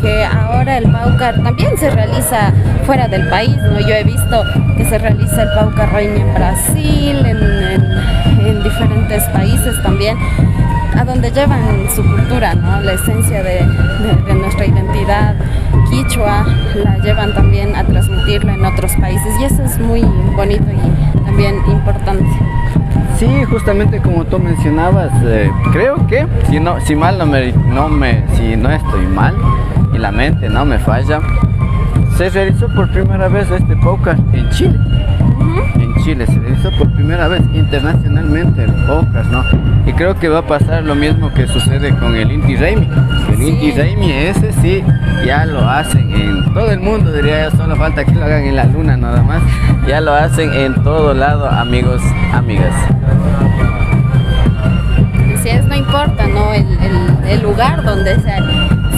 que ahora el Paucar también se realiza fuera del país, ¿no? Yo he visto que se realiza el Paucar Raimi en Brasil, en diferentes países también, a donde llevan su cultura, ¿no? La esencia de nuestra identidad quichua, la llevan también a transmitirla en otros países y eso es muy bonito y también importante. Sí, justamente como tú mencionabas, creo que si no estoy mal y la mente no me falla, se realizó por primera vez este Paucar en Chile. En Chile se realizó por primera vez internacionalmente el Paucar, ¿no? Y creo que va a pasar lo mismo que sucede con el Inti Raymi. El Inti Raymi ese sí, ya lo hacen en todo el mundo, diría yo, solo falta que lo hagan en la luna nada más. Ya lo hacen en todo lado, amigos, amigas. Así es, no importa, ¿no? El lugar donde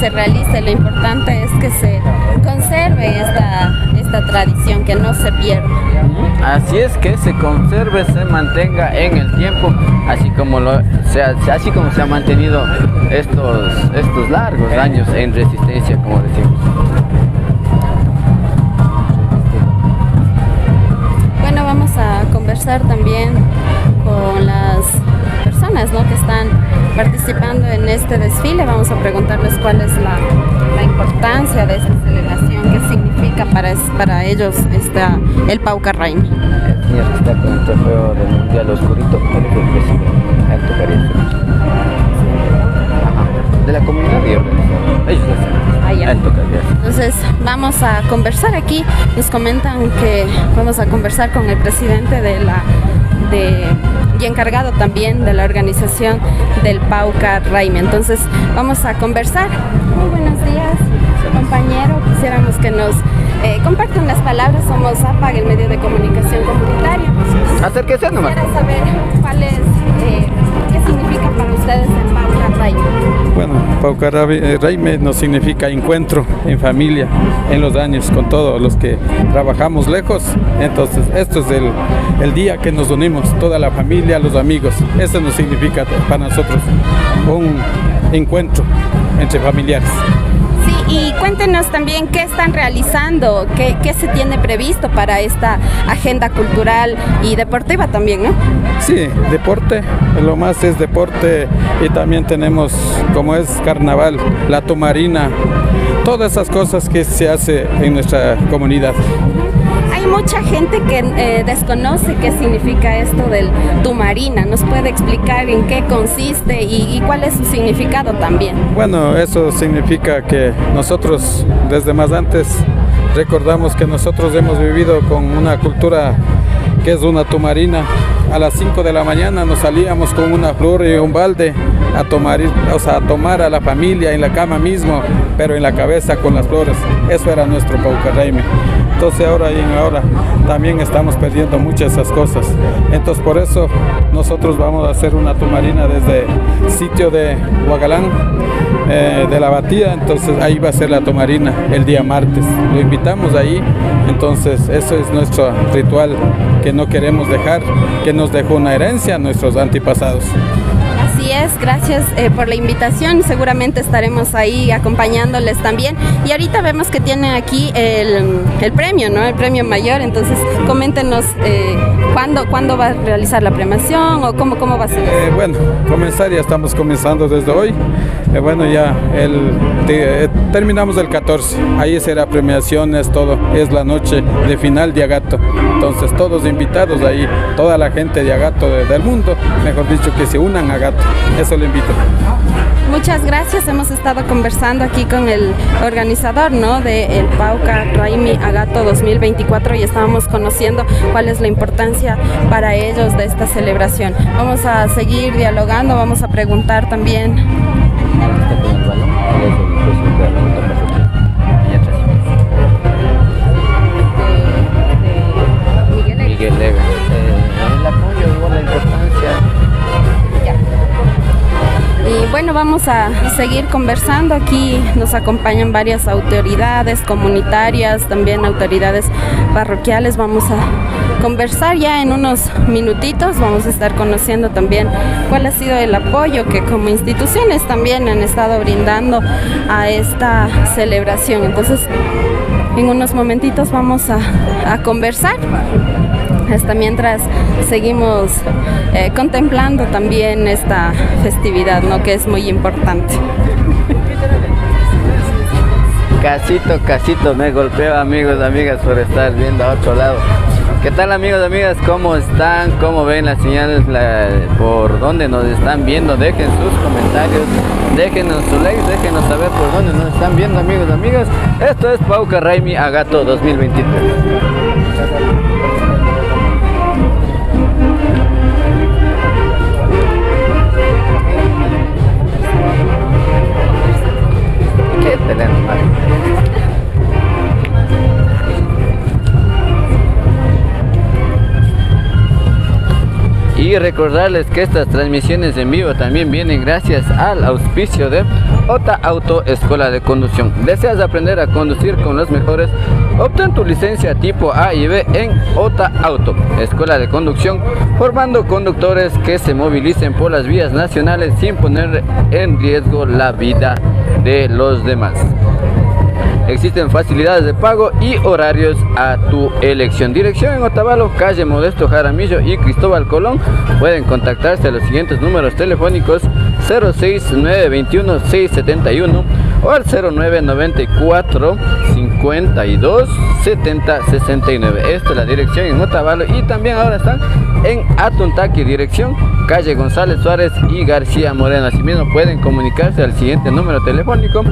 se realice, lo importante es que se conserve esta tradición, que no se pierda. Así es, que se conserve, se mantenga en el tiempo, así como se ha mantenido estos largos años en resistencia, como decimos. Bueno, vamos a conversar también con las personas, ¿no?, que están participando en este desfile. Vamos a preguntarles cuál es la importancia de esta celebración, qué significa para ellos el Paucar Raimi. El señor que está con el trofeo del Mundial Oscurito, él fue el presidente, Alto Caribe. De la comunidad y organizador. Ellos hacen. Alto Caribe. Entonces vamos a conversar aquí. Nos comentan que vamos a conversar con el presidente y encargado también de la organización del Paucar Raimi. Entonces vamos a conversar. Muy buenos días, compañero. Quisiéramos que nos compartan las palabras. Somos APAG, el medio de comunicación comunitaria. Acérquese nomás. Quisiera saber qué significa para ustedes el Paucar Raimi. Bueno, Paucar Raimi nos significa encuentro en familia, en los años, con todos los que trabajamos lejos. Entonces, esto es el día que nos unimos, toda la familia, los amigos. Eso nos significa para nosotros un encuentro entre familiares. Sí, y cuéntenos también qué están realizando, qué se tiene previsto para esta agenda cultural y deportiva también, ¿no? Sí, deporte, lo más es deporte, y también tenemos, como es carnaval, la tumarina, todas esas cosas que se hace en nuestra comunidad. Hay mucha gente que desconoce qué significa esto del tumarina. ¿Nos puede explicar en qué consiste y cuál es su significado también? Bueno, eso significa que nosotros desde más antes recordamos que nosotros hemos vivido con una cultura que es una tumarina. A las 5 de la mañana nos salíamos con una flor y un balde a tomar a la familia en la cama mismo, pero en la cabeza con las flores. Eso era nuestro Paucar Raimi. Entonces ahora también estamos perdiendo muchas de esas cosas. Entonces por eso nosotros vamos a hacer una tumarina desde el sitio de Huagalán, de la Batida. Entonces ahí va a ser la tumarina el día martes. Lo invitamos ahí. Entonces eso es nuestro ritual que no queremos dejar, que nos dejó una herencia a nuestros antepasados. Así es, gracias por la invitación. Seguramente estaremos ahí acompañándoles también. Y ahorita vemos que tienen aquí el premio, ¿no? El premio mayor. Entonces, coméntenos cuándo va a realizar la premiación o cómo va a ser. Bueno, ya estamos comenzando desde hoy. Bueno, ya terminamos el 14. Ahí será premiaciones, todo. Es la noche de final de Agato. Entonces, todos invitados ahí, toda la gente de Agato del mundo, mejor dicho, que se unan a Agato. Eso lo invito. Muchas gracias. Hemos estado conversando aquí con el organizador, ¿no?, de el Paucar Raimi Agato 2024 y estábamos conociendo cuál es la importancia para ellos de esta celebración. Vamos a seguir dialogando, vamos a preguntar también. Miguel Lega. El apoyo, igual la importancia. Y bueno, vamos a seguir conversando. Aquí nos acompañan varias autoridades comunitarias, también autoridades parroquiales. Vamos a conversar ya en unos minutitos. Vamos a estar conociendo también cuál ha sido el apoyo que como instituciones también han estado brindando a esta celebración. Entonces, en unos momentitos vamos a conversar. Hasta mientras seguimos contemplando también esta festividad, ¿no? Que es muy importante. Casito me golpeo, amigos, amigas, por estar viendo a otro lado. ¿Qué tal, amigos, amigas? ¿Cómo están? ¿Cómo ven las señales? ¿Por dónde nos están viendo? Dejen sus comentarios, déjenos su like, déjenos saber por dónde nos están viendo, amigos, amigas. Esto es Pauca Raimi Agato 2023. ¿Qué tenemos? Y recordarles que estas transmisiones en vivo también vienen gracias al auspicio de OTA Auto Escuela de Conducción. ¿Deseas aprender a conducir con los mejores? Obtén tu licencia tipo A y B en OTA Auto Escuela de Conducción, formando conductores que se movilicen por las vías nacionales sin poner en riesgo la vida de los demás. Existen facilidades de pago y horarios a tu elección. Dirección en Otavalo, calle Modesto Jaramillo y Cristóbal Colón. Pueden contactarse a los siguientes números telefónicos: 06921 671 o al 0994 52 70 69. Esta es la dirección en Otavalo, y también ahora están en Atuntaqui, dirección calle González Suárez y García Moreno. Asimismo pueden comunicarse al siguiente número telefónico: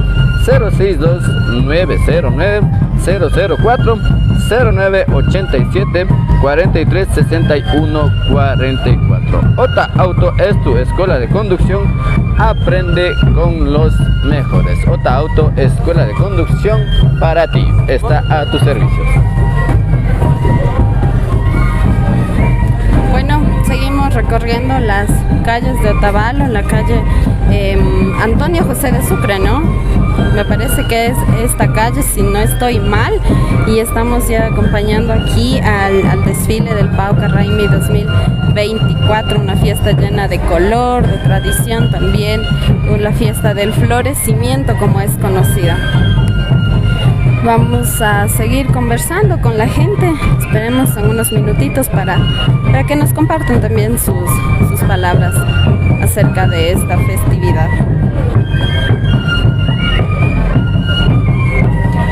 062 909 004 0987 43 61 44. OTA Auto es tu escuela de conducción. Aprende con los mejores. OTA Auto, escuela de conducción para ti. Está a tus servicios. Bueno, seguimos recorriendo las calles de Otavalo, la calle Antonio José de Sucre, ¿no? Me parece que es esta calle, si no estoy mal, y estamos ya acompañando aquí al desfile del Pauca Raimi 2024, una fiesta llena de color, de tradición también, la fiesta del florecimiento como es conocida. Vamos a seguir conversando con la gente, esperemos en unos minutitos para que nos compartan también sus palabras acerca de esta festividad.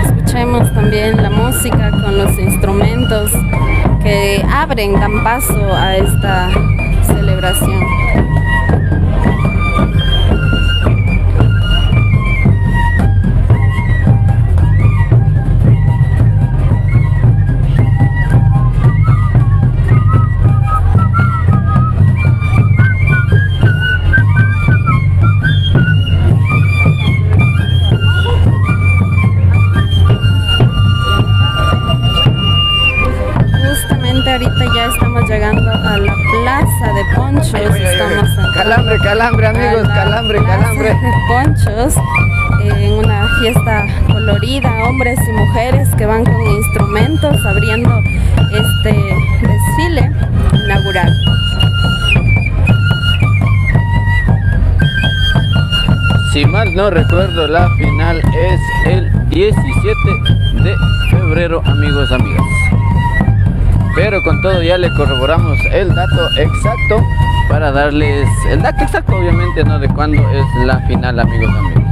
Escuchemos también la música con los instrumentos que dan paso a esta celebración. Ahorita ya estamos llegando a la plaza de Ponchos. Estamos Calambre, amigos, calambre. De Ponchos, en una fiesta colorida, hombres y mujeres que van con instrumentos abriendo este desfile inaugural. Si mal no recuerdo, la final es el 17 de febrero, amigos, amigas. Pero con todo ya le corroboramos el dato exacto para darles el dato exacto, obviamente, no de cuándo es la final, amigos, amigos.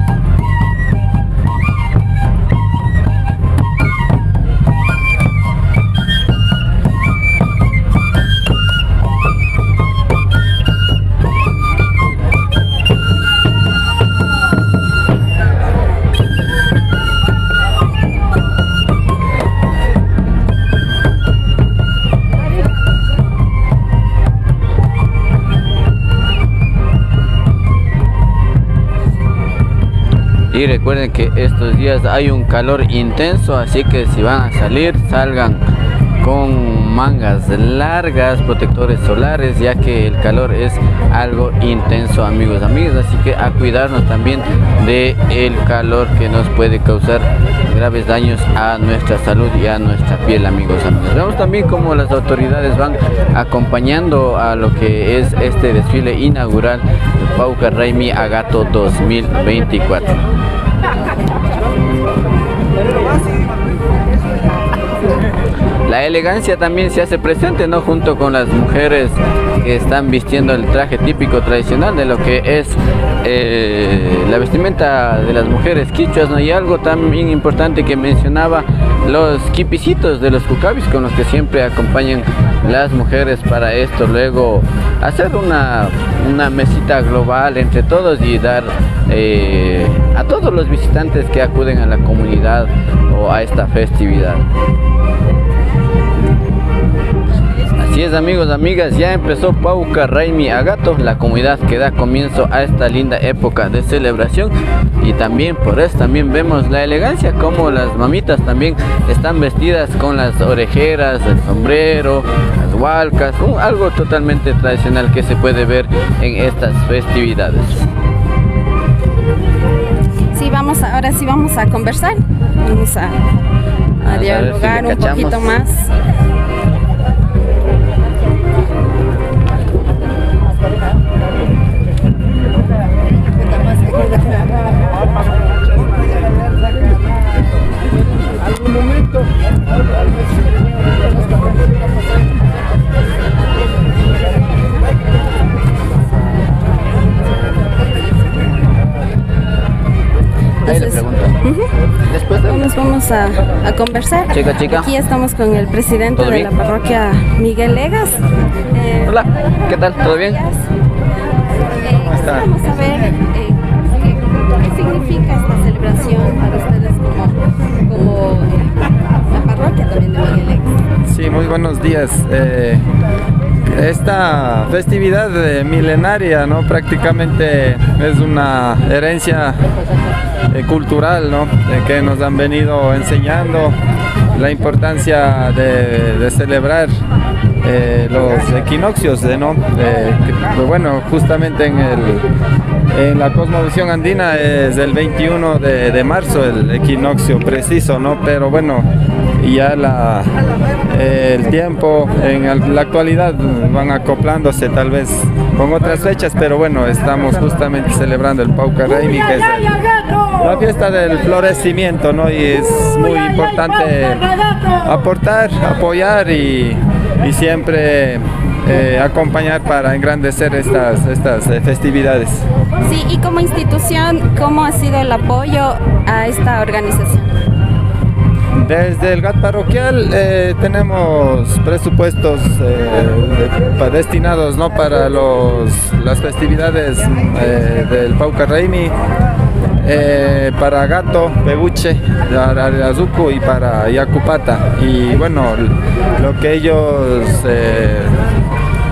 Y recuerden que estos días hay un calor intenso, así que si van a salir, salgan con mangas largas, protectores solares, ya que el calor es algo intenso, amigos, amigas, así que a cuidarnos también de el calor que nos puede causar graves daños a nuestra salud y a nuestra piel, amigos, amigas. Vemos también cómo las autoridades van acompañando a lo que es este desfile inaugural de Pauca Raimi Agato 2024. La elegancia también se hace presente, ¿no? Junto con las mujeres que están vistiendo el traje típico tradicional de lo que es la vestimenta de las mujeres quichuas, ¿no? Y algo también importante que mencionaba, los quipicitos de los cucavis con los que siempre acompañan las mujeres para esto, luego hacer una mesita global entre todos y dar a todos los visitantes que acuden a la comunidad o a esta festividad. Así es, amigos, amigas, ya empezó Pauca Raimi Agato, la comunidad que da comienzo a esta linda época de celebración, y también por eso también vemos la elegancia, como las mamitas también están vestidas con las orejeras, el sombrero, las hualcas, algo totalmente tradicional que se puede ver en estas festividades. Sí, ahora sí vamos a conversar, vamos a dialogar un poquito más. ¿Algún momento? Entonces, Después vamos a conversar. Chica. Aquí estamos con el presidente de la parroquia, Miguel Legas. Hola, ¿qué tal? ¿Todo bien? Vamos a ver qué significa esta celebración para ustedes como la parroquia también de Miguel Legas. Sí, muy buenos días. Esta festividad milenaria, ¿no? Prácticamente es una herencia cultural, ¿no? Que nos han venido enseñando la importancia de celebrar los equinoccios, ¿no? Que, bueno, justamente en la cosmovisión andina es el 21 de marzo el equinoccio preciso, ¿no? Pero bueno, ya el tiempo en la actualidad van acoplándose tal vez con otras fechas, pero bueno, estamos justamente celebrando el Pauca Raimi, que es la fiesta del florecimiento, ¿no? Y es muy importante aportar, apoyar y siempre acompañar para engrandecer estas festividades. Sí, y como institución, ¿cómo ha sido el apoyo a esta organización? Desde el GAT parroquial tenemos presupuestos destinados, ¿no? Para las festividades del Pauca Raimi, para Agato, Peguche, Arayazuco y para Yacupata. Y bueno, lo que ellos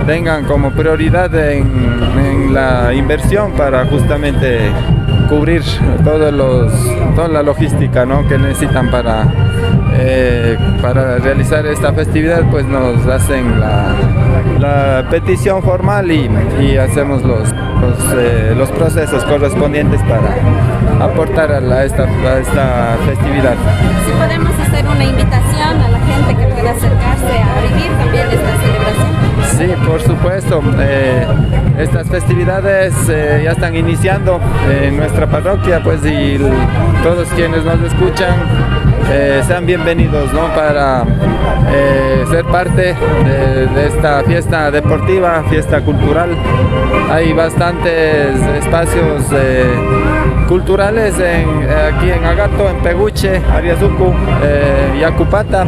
tengan como prioridad en la inversión para justamente cubrir toda la logística, ¿no? Que necesitan para realizar esta festividad, pues nos hacen la petición formal y hacemos los procesos correspondientes para aportar a esta festividad. Si podemos hacer una invitación a la gente que pueda acercarse a vivir también esta celebración. Sí, por supuesto. Estas festividades ya están iniciando en nuestra parroquia, pues, y todos quienes nos escuchan sean bienvenidos, ¿no? Para ser parte de esta fiesta deportiva, fiesta cultural. Hay bastantes espacios culturales aquí en Agato, en Peguche, Arayazuco, Yacupata,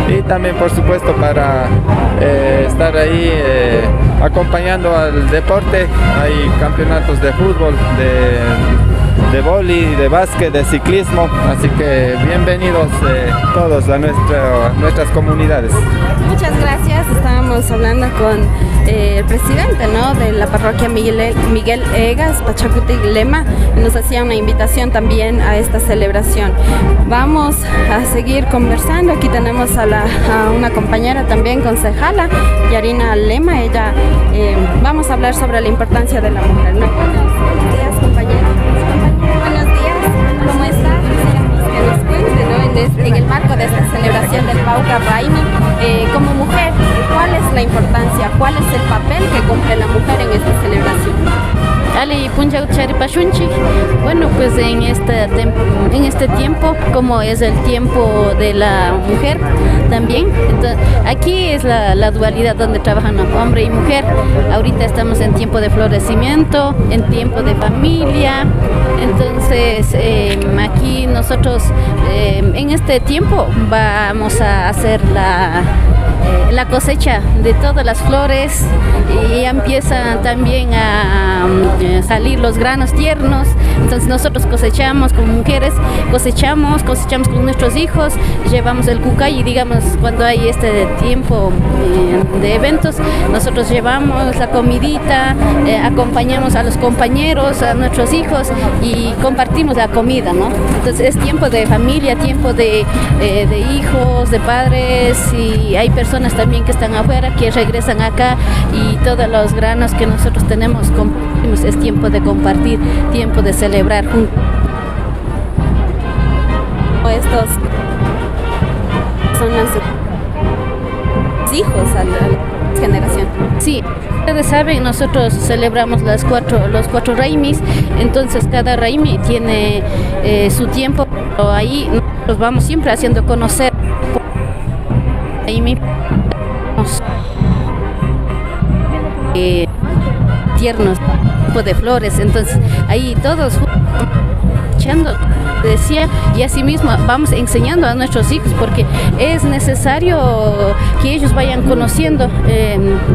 y también por supuesto para estar ahí acompañando al deporte. Hay campeonatos de fútbol, de vóley, de básquet, de ciclismo. Así que bienvenidos todos a nuestras comunidades. Muchas gracias. Estábamos hablando con el presidente, ¿no?, de la parroquia Miguel Egas, Pachacuti Lema. Nos hacía una invitación también a esta celebración. Vamos a seguir conversando. Aquí tenemos a una compañera también concejala, Yarina Lema. Ella, vamos a hablar sobre la importancia de la mujer, ¿no? Buenos días, compañera. Buenos días, ¿cómo está? Quisiéramos que nos cuente, ¿no?, en el marco de esta celebración del Pauca Raimi, como mujer, ¿cuál es la importancia, cuál es el papel que cumple la mujer en esta celebración? Ali Punjau Charipashunchi. Bueno, pues en este tiempo, como es el tiempo de la mujer también, entonces, aquí es la dualidad donde trabajan hombre y mujer. Ahorita estamos en tiempo de florecimiento, en tiempo de familia. Entonces aquí nosotros en este tiempo vamos a hacer la cosecha de todas las flores y empiezan también a salir los granos tiernos. Entonces nosotros cosechamos como mujeres, cosechamos con nuestros hijos, llevamos el cucay y digamos cuando hay este tiempo de eventos, nosotros llevamos la comidita, acompañamos a los compañeros, a nuestros hijos y compartimos la comida, ¿no? Entonces es tiempo de familia, tiempo de hijos, de padres, y hay personas también que están afuera, que regresan acá, y todos los granos que nosotros tenemos compartimos. Es tiempo de compartir, tiempo de celebrar juntos. Estos son los hijos a la generación. Sí, ustedes saben, nosotros celebramos los cuatro raimis, entonces cada raimi tiene su tiempo. Ahí nos vamos siempre haciendo conocer raimi tiernos, tipo de flores, entonces ahí todos echando, decía, y así mismo vamos enseñando a nuestros hijos, porque es necesario que ellos vayan conociendo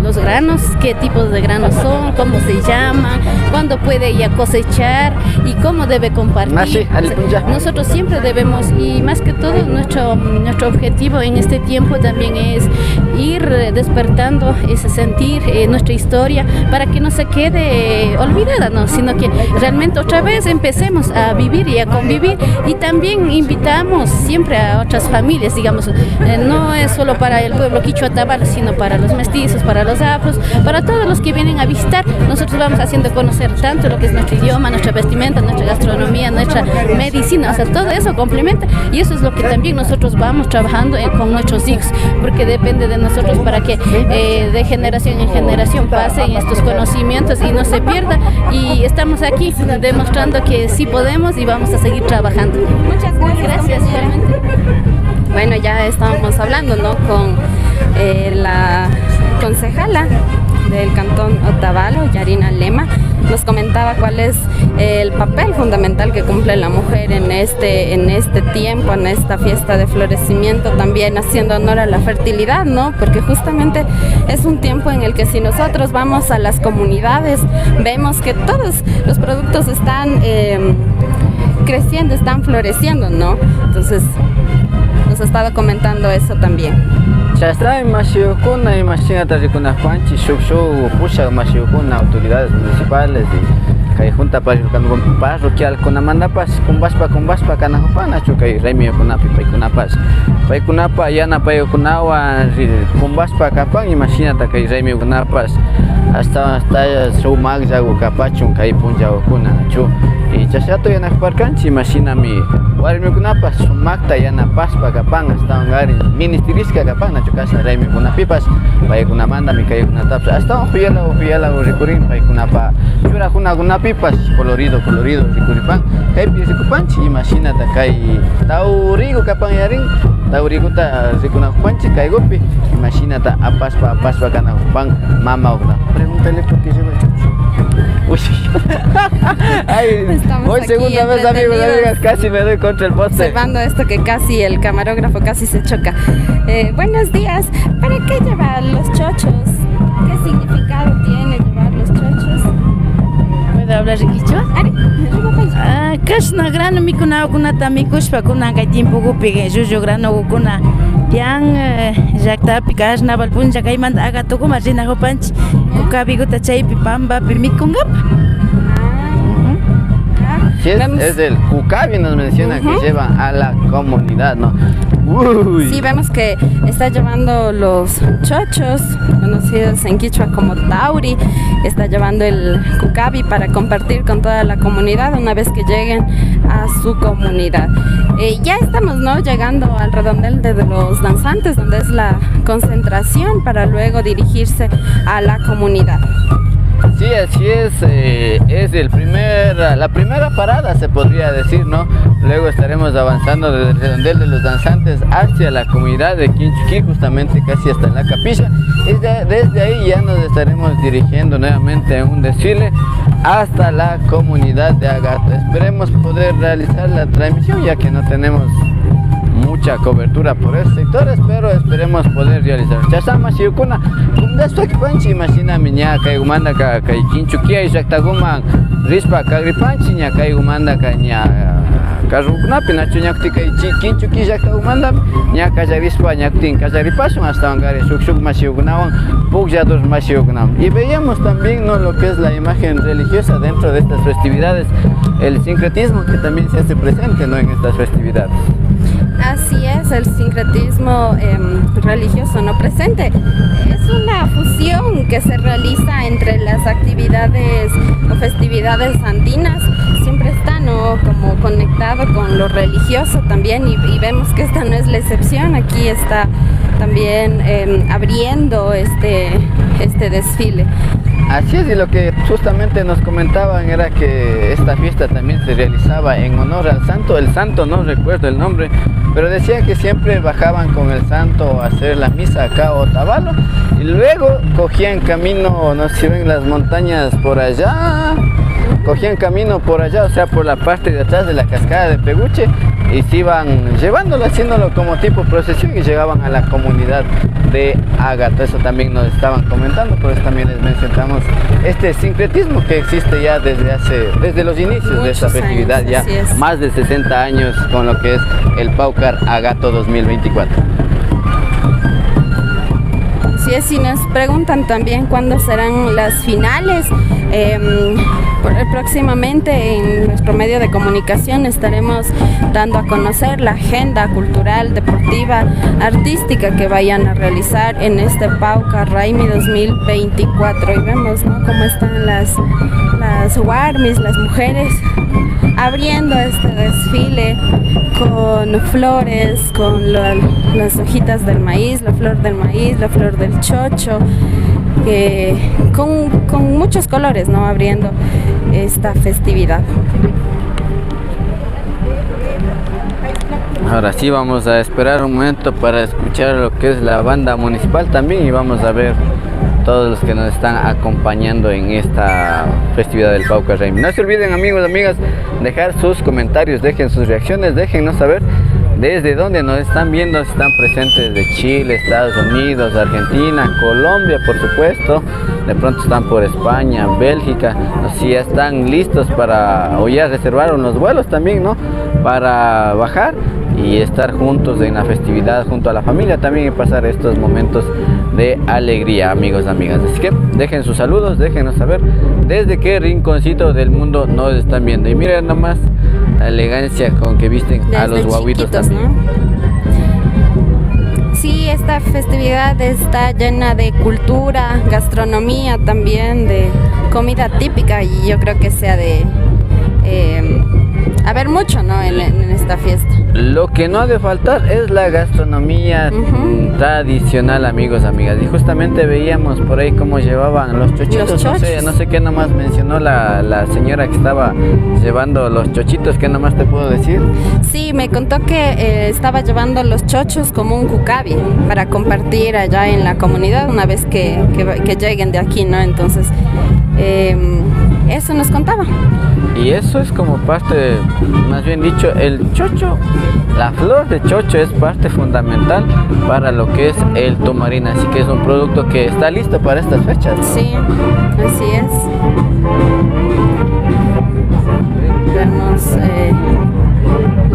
los granos, qué tipos de granos son, cómo se llaman, cuándo puede ya cosechar y cómo debe compartir. Nosotros siempre debemos, y más que todo nuestro objetivo en este tiempo también es ir despertando ese sentir, nuestra historia, para que no se quede olvidada, ¿no?, sino que realmente otra vez empecemos a vivir y a convivir. Y también invitamos siempre a otras familias, digamos, no es solo para el pueblo quichua tabal, sino para los mestizos, para los afros, para todos los que vienen a visitar. Nosotros vamos haciendo conocer tanto lo que es nuestro idioma, nuestra vestimenta, nuestra gastronomía, nuestra medicina, o sea, todo eso complementa, y eso es lo que también nosotros vamos trabajando con nuestros hijos, porque depende de nosotros para que de generación en generación pasen estos conocimientos y no se pierda, y estamos aquí demostrando que sí podemos y vamos a seguir trabajando. Muchas gracias. Realmente. Bueno, ya estábamos hablando, ¿no?, con la concejala del Cantón Otavalo, Yarina Lema. Nos comentaba cuál es el papel fundamental que cumple la mujer en este tiempo, en esta fiesta de florecimiento, también haciendo honor a la fertilidad, ¿no? Porque justamente es un tiempo en el que si nosotros vamos a las comunidades, vemos que todos los productos están creciendo, están floreciendo, ¿no? Entonces nos ha estado comentando eso también. Chastra masiukuna y machina rikuna panchi shuk pusha masiukuna autoridades municipales y kay junta parroquial kuna mandapas kumbaspa kana hupana chukay remio kunapi paykunapa yana paykunawan kumbaspa kapan y machina kay remio kunapas hasta sumak yagu kapachun kay punjawkuna chu y chasato yana parkanchi machina mi warmikunapas sumakta yana paspa kapan hasta ngari ministeriska kapan chukasa remi kunapipas paykunamanta mi kaykunatapas hasta huyala rikurin paykunapa chura kunapipas colorido rikuripan kaypi rikupanchi imaginata kay taurigo kapan yarin tauriguta rikunakupanchi kaygupi imaginata apaspa kanakupan mama ukna pregúntale por qué lleva el uy. Ay, hoy segunda vez, amigos, amigas, casi me doy contra el poste. Observando esto que casi el camarógrafo casi se choca. Buenos días. ¿Para qué llevar los chochos? ¿Qué significado tiene llevar los chochos? ¿Sabe hablar quichua? Kashna grano mikuna kunata mikushpa kuna kay tiempo gupi yuyu grano kuna tiang yaktapi kashna balpuncha kaymanta aga tukuma rina hopanchi kukabi guta chaypi pamba pirmikungap. Sí, es el Cucabi, nos menciona que lleva a la comunidad, ¿no? Uy. Sí, vemos que está llevando los chochos, conocidos en quichua como tauri, está llevando el Cucabi para compartir con toda la comunidad una vez que lleguen a su comunidad. Ya estamos, ¿no?, llegando al redondel de los danzantes, donde es la concentración para luego dirigirse a la comunidad. Sí, así es la primera parada, se podría decir, ¿no? Luego estaremos avanzando desde el redondel de los danzantes hacia la comunidad de Quinchuquí, justamente casi hasta en la capilla, y desde ahí ya nos estaremos dirigiendo nuevamente en un desfile hasta la comunidad de Agata. Esperemos poder realizar la transmisión, ya que no tenemos mucha cobertura por esos sectores, pero esperemos poder realizar. Chasama siukuna, kumdaswak panchi imagina miña kay gumanda ka kay Quinchuquí y Llactaguman rispa kagripanchi ña kay gumanda ka ña karrukunapi nachu ñakti kay Quinchuquí Llactagumanda ña kallarispa ñaktin kallaripashun hasta wangari shuk mashiukunawan puklladur mashiukunawan. Y veíamos también, ¿no?, lo que es la imagen religiosa dentro de estas festividades, el sincretismo que también se hace presente, ¿no?, en estas festividades. Así es, el sincretismo religioso no presente. Es una fusión que se realiza entre las actividades o festividades andinas. Siempre está, ¿no?, como conectado con lo religioso también, y vemos que esta no es la excepción. Aquí está también abriendo este desfile. Así es, y lo que justamente nos comentaban era que esta fiesta también se realizaba en honor al santo. El santo no recuerdo el nombre, pero decían que siempre bajaban con el santo a hacer la misa acá a Otavalo, y luego cogían camino, no sé si ven las montañas por allá, cogían camino por allá, o sea, por la parte de atrás de la cascada de Peguche, y se iban llevándolo, haciéndolo como tipo procesión, y llegaban a la comunidad de Agata. Eso también nos estaban comentando, por eso también les mencionamos este sincretismo que existe ya desde los inicios de esta festividad, años, ya más de 60 años con lo que es el Paucar Agato 2024. Así es, y nos preguntan también cuándo serán las finales. Próximamente en nuestro medio de comunicación estaremos dando a conocer la agenda cultural, deportiva, artística que vayan a realizar en este Paucar Raimi 2024. Y vemos, ¿no?, cómo están las huarmis, las mujeres, abriendo este desfile con flores, con las hojitas del maíz, la flor del maíz, la flor del chocho, con muchos colores, ¿no?, abriendo esta festividad. Ahora sí vamos a esperar un momento para escuchar lo que es la banda municipal también, y vamos a ver todos los que nos están acompañando en esta festividad del Paucar Raimi. No se olviden, amigos, amigas, dejar sus comentarios, dejen sus reacciones, déjennos saber desde dónde nos están viendo, si están presentes de Chile, Estados Unidos, Argentina, Colombia, por supuesto, de pronto están por España, Bélgica, si ya están listos o ya reservaron los vuelos también, ¿no?, para bajar y estar juntos en la festividad junto a la familia también, y pasar estos momentos de alegría, amigos, amigas. Así que dejen sus saludos, déjenos saber desde qué rinconcito del mundo nos están viendo. Y miren nomás la elegancia con que visten desde a los guaguitos también, ¿no? Sí, esta festividad está llena de cultura, gastronomía también, de comida típica, y yo creo que sea de haber mucho, ¿no?, en esta fiesta. Lo que no ha de faltar es la gastronomía tradicional, amigos, amigas. Y justamente veíamos por ahí cómo llevaban los chochitos. No sé qué nomás mencionó la señora que estaba llevando los chochitos. ¿Qué nomás te puedo decir? Sí, me contó que estaba llevando los chochos como un cucabi para compartir allá en la comunidad una vez que lleguen de aquí, ¿no? Entonces, eso nos contaba. Y eso es como parte, más bien dicho, el chocho, la flor de chocho es parte fundamental para lo que es el tumarín, así que es un producto que está listo para estas fechas. Sí, así es.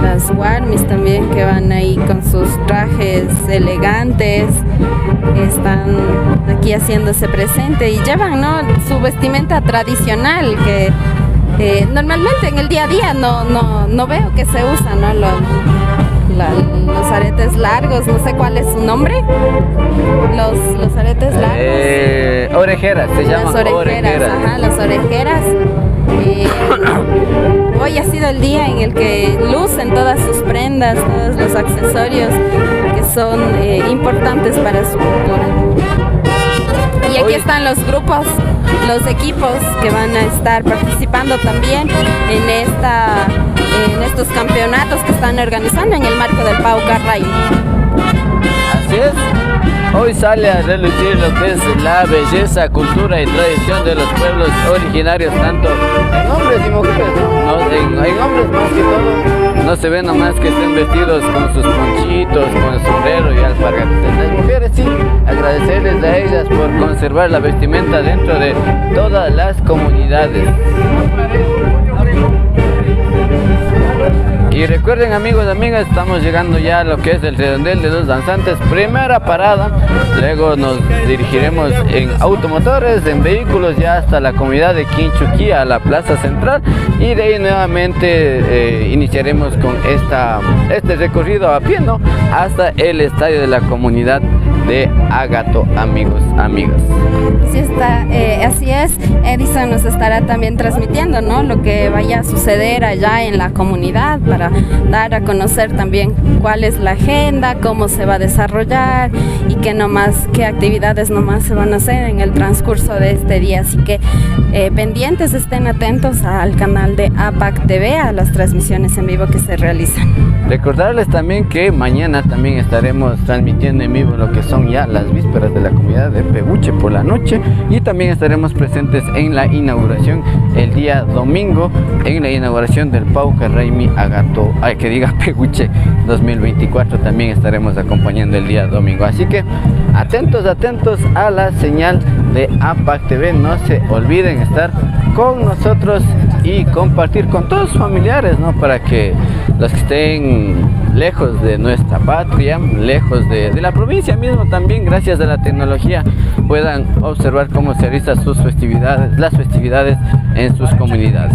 las guarmis también que van ahí con sus trajes elegantes, están aquí haciéndose presente y llevan, ¿no?, su vestimenta tradicional que normalmente en el día a día no veo que se usa, ¿no? Los aretes largos, no sé cuál es su nombre. Los aretes largos. Orejeras, se llaman orejeras. Ajá, las orejeras. Hoy ha sido el día en el que lucen todas sus prendas, todos los accesorios que son importantes para su cultura. Y aquí están los grupos, los equipos que van a estar participando también en estos campeonatos que están organizando en el marco del Pauca Raimi. Así es. Hoy sale a relucir lo que es la belleza, cultura y tradición de los pueblos originarios, tanto en hombres y mujeres, ¿no? En hombres más que todo, no se ve nomás que estén vestidos con sus ponchitos, con el sombrero y alpargatas. Las mujeres sí, agradecerles a ellas por conservar la vestimenta dentro de todas las comunidades. Y recuerden, amigos y amigas, estamos llegando ya a lo que es el redondel de los danzantes, primera parada. Luego nos dirigiremos en automotores, en vehículos, ya hasta la comunidad de Quinchuquí, a la plaza central, y de ahí nuevamente iniciaremos con este recorrido a pie, ¿no?, hasta el estadio de la comunidad de Agato, amigos, amigas. Sí está, así es. Edison nos estará también transmitiendo, ¿no?, lo que vaya a suceder allá en la comunidad, para dar a conocer también cuál es la agenda, cómo se va a desarrollar y qué actividades nomás se van a hacer en el transcurso de este día. Así que pendientes, estén atentos al canal de APAC TV, a las transmisiones en vivo que se realizan. Recordarles también que mañana también estaremos transmitiendo en vivo lo que son ya las vísperas de la comunidad de Peguche por la noche, y también estaremos presentes en la inauguración el día domingo, en la inauguración del Pauca Raimi Agato, Peguche 2024, también estaremos acompañando el día domingo. Así que atentos a la señal de APAC TV, no se olviden estar con nosotros y compartir con todos sus familiares, ¿no?, para que los que estén lejos de nuestra patria, lejos de la provincia mismo, también gracias a la tecnología puedan observar cómo se realizan las festividades en sus comunidades.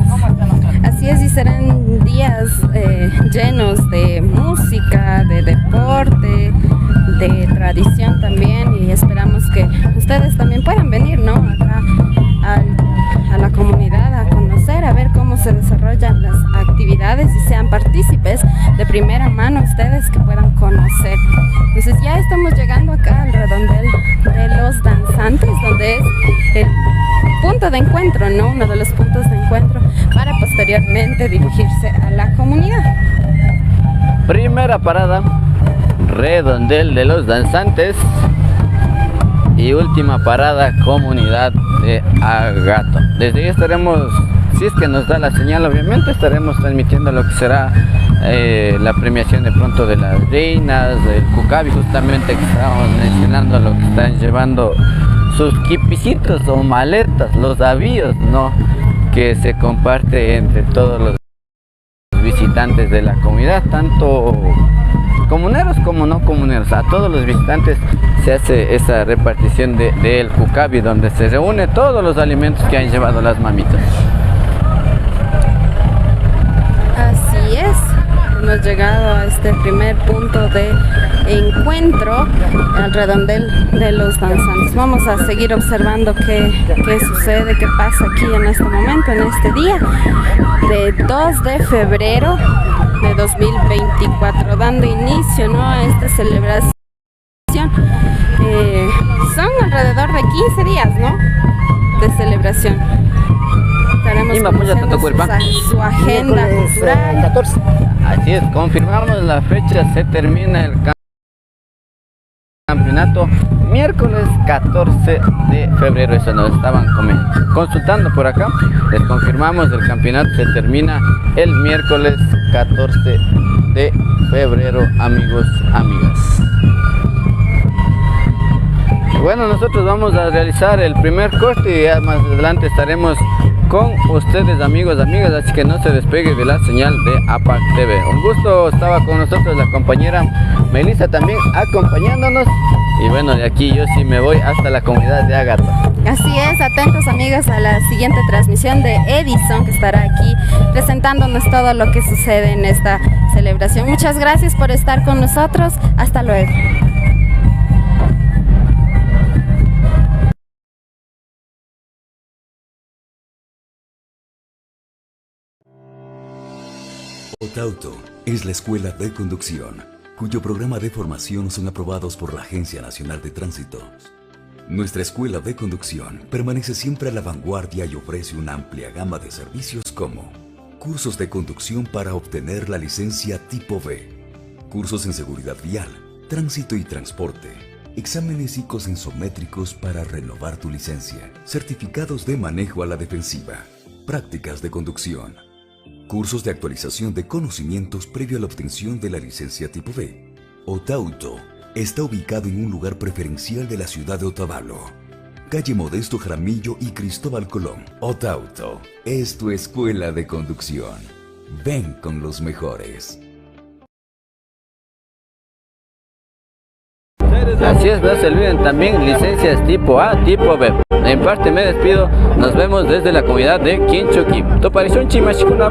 Así es, y serán días llenos de música, de deporte, de tradición también, y esperamos que ustedes también puedan venir, ¿no?, acá a la comunidad a conocer, a ver cómo se desarrollan las actividades y sean partícipes de primera mano ustedes, que puedan conocer. Entonces ya estamos llegando acá al redondel de los danzantes, donde es el punto de encuentro, ¿no?, uno de los puntos de encuentro para posteriormente dirigirse a la comunidad. Primera parada, redondel de los danzantes, y última parada, comunidad de Agato. Desde ahí estaremos, si es que nos da la señal, obviamente estaremos transmitiendo lo que será la premiación de pronto de las reinas del Cucabi, justamente que estamos mencionando lo que están llevando sus quipicitos o maletas, los avíos, ¿no?, que se comparte entre todos los visitantes de la comunidad, tanto comuneros como no comuneros. A todos los visitantes se hace esa repartición del Cucabi, donde se reúne todos los alimentos que han llevado las mamitas. Así es, hemos llegado a este primer punto de encuentro, al redondel de los danzantes. Vamos a seguir observando qué sucede, qué pasa aquí en este momento, en este día de 2 de febrero de 2024, dando inicio, ¿no?, a esta celebración. Son alrededor de 15 días, ¿no?, de celebración. Estaremos conociendo su agenda cultural. 14. Así es, confirmamos la fecha, se termina el campeonato miércoles 14 de febrero, eso nos estaban consultando por acá, les confirmamos, el campeonato se termina el miércoles 14 de febrero, amigos, amigas. Bueno, nosotros vamos a realizar el primer corte y ya más adelante estaremos con ustedes, amigos, amigas, así que no se despegue de la señal de APAC TV. Un gusto, estaba con nosotros la compañera Melissa también acompañándonos. Y bueno, de aquí yo sí me voy hasta la comunidad de Ágata. Así es, atentos amigos a la siguiente transmisión de Edison, que estará aquí presentándonos todo lo que sucede en esta celebración. Muchas gracias por estar con nosotros. Hasta luego. Otauto es la escuela de conducción, cuyo programa de formación son aprobados por la Agencia Nacional de Tránsito. Nuestra escuela de conducción permanece siempre a la vanguardia y ofrece una amplia gama de servicios como cursos de conducción para obtener la licencia tipo B, cursos en seguridad vial, tránsito y transporte, exámenes psicosensométricos para renovar tu licencia, certificados de manejo a la defensiva, prácticas de conducción, cursos de actualización de conocimientos previo a la obtención de la licencia tipo B. Otauto está ubicado en un lugar preferencial de la ciudad de Otavalo, calle Modesto Jaramillo y Cristóbal Colón. Otauto es tu escuela de conducción. Ven con los mejores. Así es, no se olviden también licencias tipo A, tipo B. En parte me despido, nos vemos desde la comunidad de Quinchoquí. ¿Te pareció un chimachicuna?